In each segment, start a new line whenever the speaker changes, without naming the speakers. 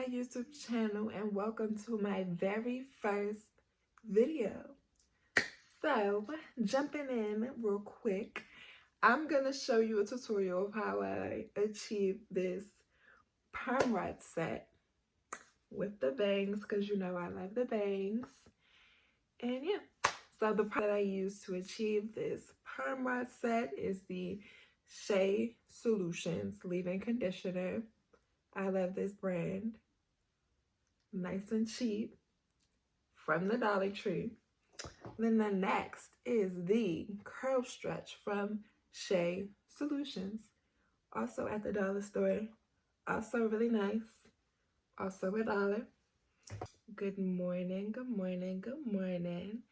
my YouTube channel and welcome to my very first video. So, jumping in real quick, I'm going to show you a tutorial of how I achieved this perm rod set with the bangs, because you know I love the bangs. And yeah, so the product I use to achieve this perm rod set is the Shea Solutions leave-in conditioner. I love this brand. Nice and cheap from the Dollar Tree. Then the next is the curl stretch from Shea Solutions, also at the dollar store, also really nice, also $1. Good morning, good morning, good morning.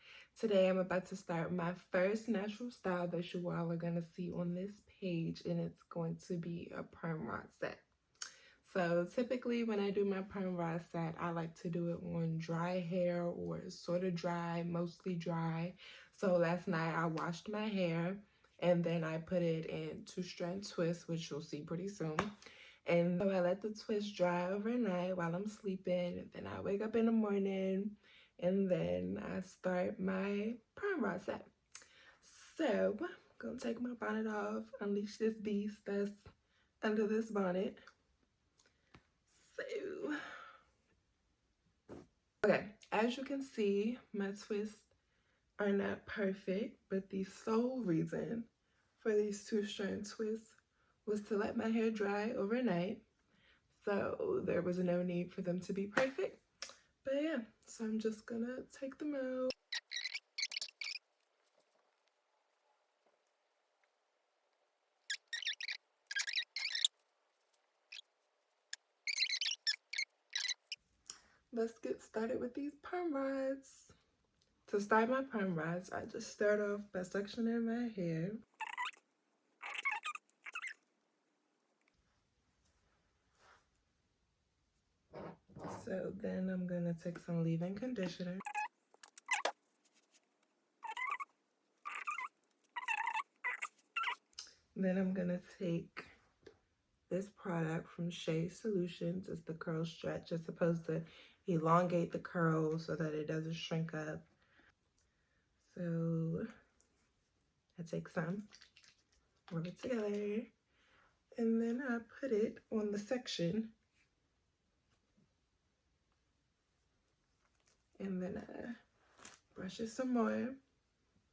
Today I'm about to start my first natural style that you all are going to see on this page, and it's going to be a perm rod set. So typically when I do my perm rod set, I like to do it on dry hair or sort of dry, mostly dry. So last night I washed my hair and then I put it in 2-strand twists, which you'll see pretty soon. And so I let the twist dry overnight while I'm sleeping. And then I wake up in the morning and then I start my perm rod set. So I'm gonna take my bonnet off, unleash this beast that's under this bonnet. Okay, as you can see, my twists are not perfect, but the sole reason for these 2-strand twists was to let my hair dry overnight. So there was no need for them to be perfect. But yeah, so I'm just gonna take them out. Let's get started with these perm rods. To start my perm rods, I just start off by sectioning my hair. So then I'm gonna take some leave-in conditioner. Then I'm gonna take this product from Shea Solutions. It's the curl stretch. It's supposed to elongate the curl so that it doesn't shrink up. So I take some, rub it together, and then I put it on the section. And then I brush it some more,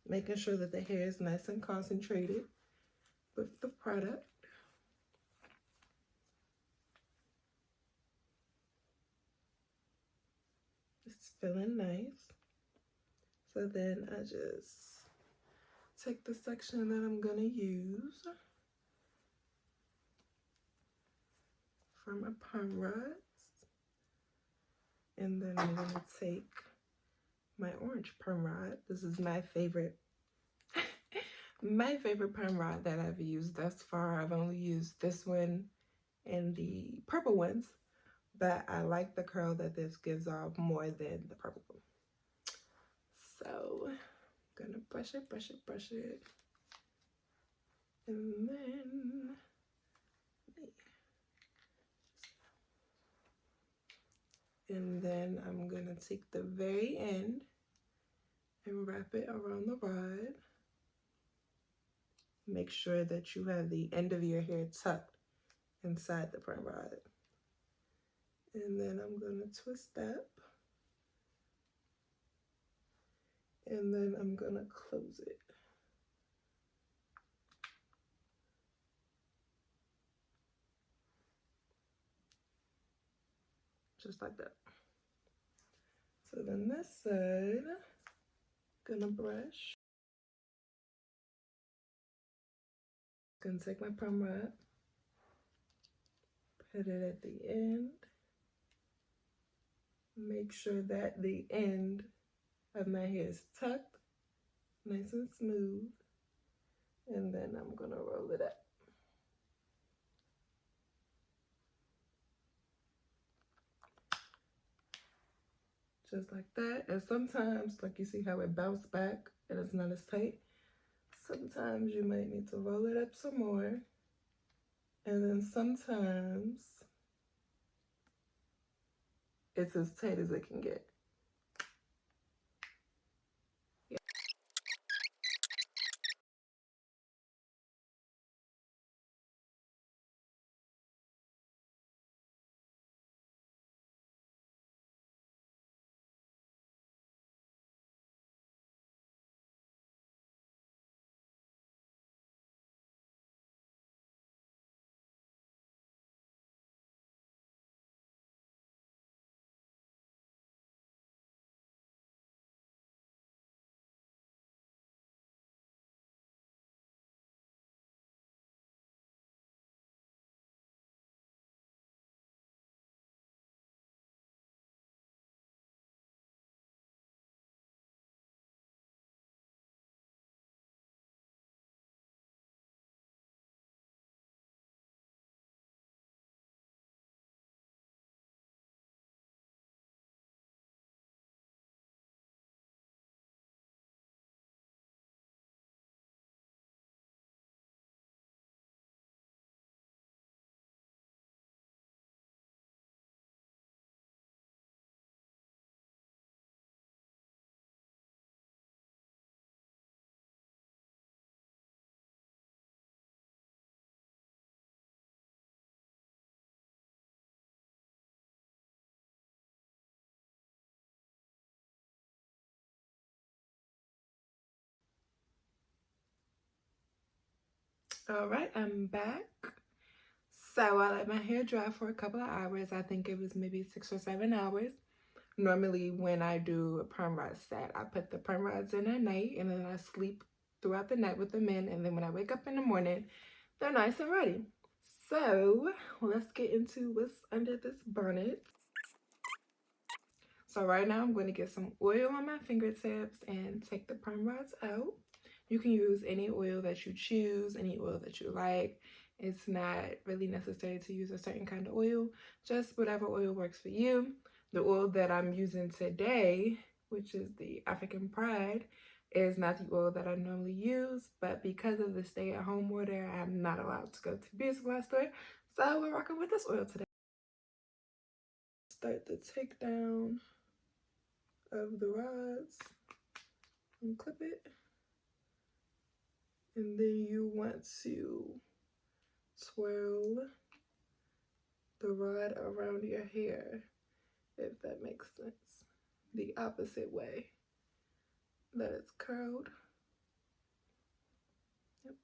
making sure that the hair is nice and concentrated with the product. It's feeling nice. So then I just take the section that I'm gonna use for my perm rods. And then I'm gonna take my orange perm rod. This is my favorite perm rod that I've used thus far. I've only used this one and the purple ones, but I like the curl that this gives off more than the purple one. So I'm gonna brush it, brush it, brush it. And then I'm gonna take the very end and wrap it around the rod. Make sure that you have the end of your hair tucked inside the perm rod. And then I'm gonna twist up. And then I'm gonna close it. Just like that. So then this side, gonna brush. Gonna take my perm rod, put it at the end. Make sure that the end of my hair is tucked, nice and smooth. And then I'm gonna roll it up. Just like that. And sometimes, like you see how it bounced back and it's not as tight, sometimes you might need to roll it up some more. And then sometimes it's as tight as it can get. All right, I'm back. So I let my hair dry for a couple of hours. I think it was maybe 6 or 7 hours. Normally when I do a perm rod set, I put the perm rods in at night and then I sleep throughout the night with them in. And then when I wake up in the morning, they're nice and ready. So let's get into what's under this bonnet. So right now I'm going to get some oil on my fingertips and take the perm rods out. You can use any oil that you choose, any oil that you like. It's not really necessary to use a certain kind of oil, just whatever oil works for you. The oil that I'm using today, which is the African Pride, is not the oil that I normally use, but because of the stay-at-home order, I'm not allowed to go to the beauty supply store, so we're rocking with this oil today. Start the takedown of the rods and clip it. And then you want to twirl the rod around your hair, if that makes sense. The opposite way that it's curled. Yep.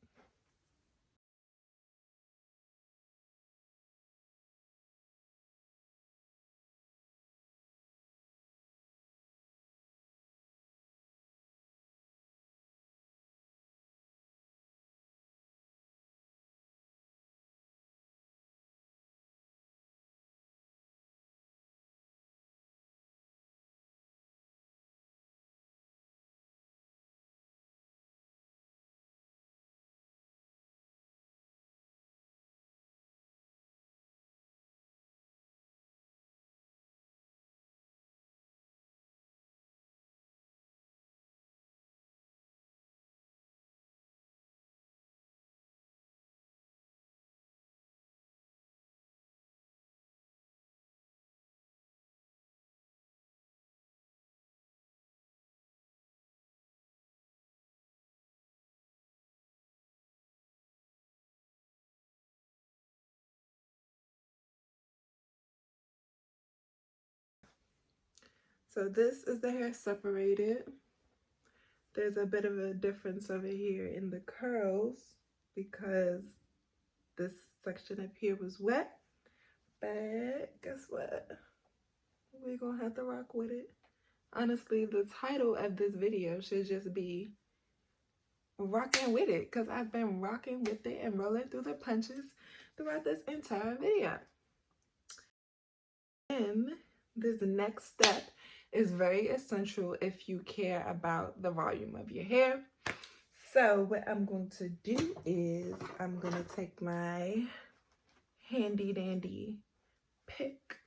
So this is the hair separated. There's a bit of a difference over here in the curls because this section up here was wet. But guess what? We're gonna have to rock with it. Honestly, the title of this video should just be rocking with it because I've been rocking with it and rolling through the punches throughout this entire video. And this next step is very essential if you care about the volume of your hair. So what I'm going to do is I'm going to take my handy dandy pick.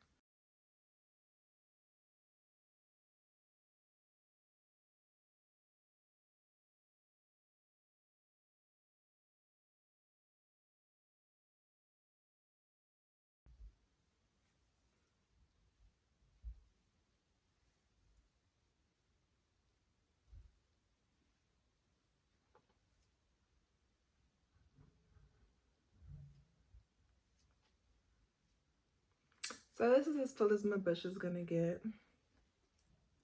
So this is as full as my brush is gonna get.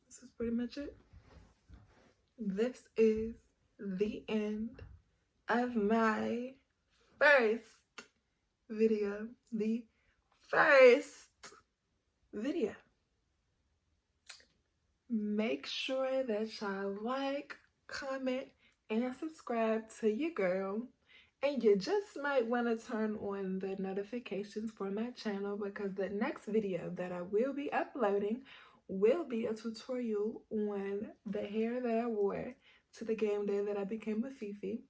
This is pretty much it. This is the end of my first video. The first video. Make sure that y'all like, comment, and subscribe to your girl. And you just might want to turn on the notifications for my channel, because the next video that I will be uploading will be a tutorial on the hair that I wore to the game day that I became a Fifi.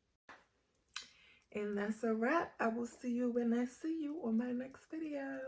And that's a wrap. I will see you when I see you on my next video.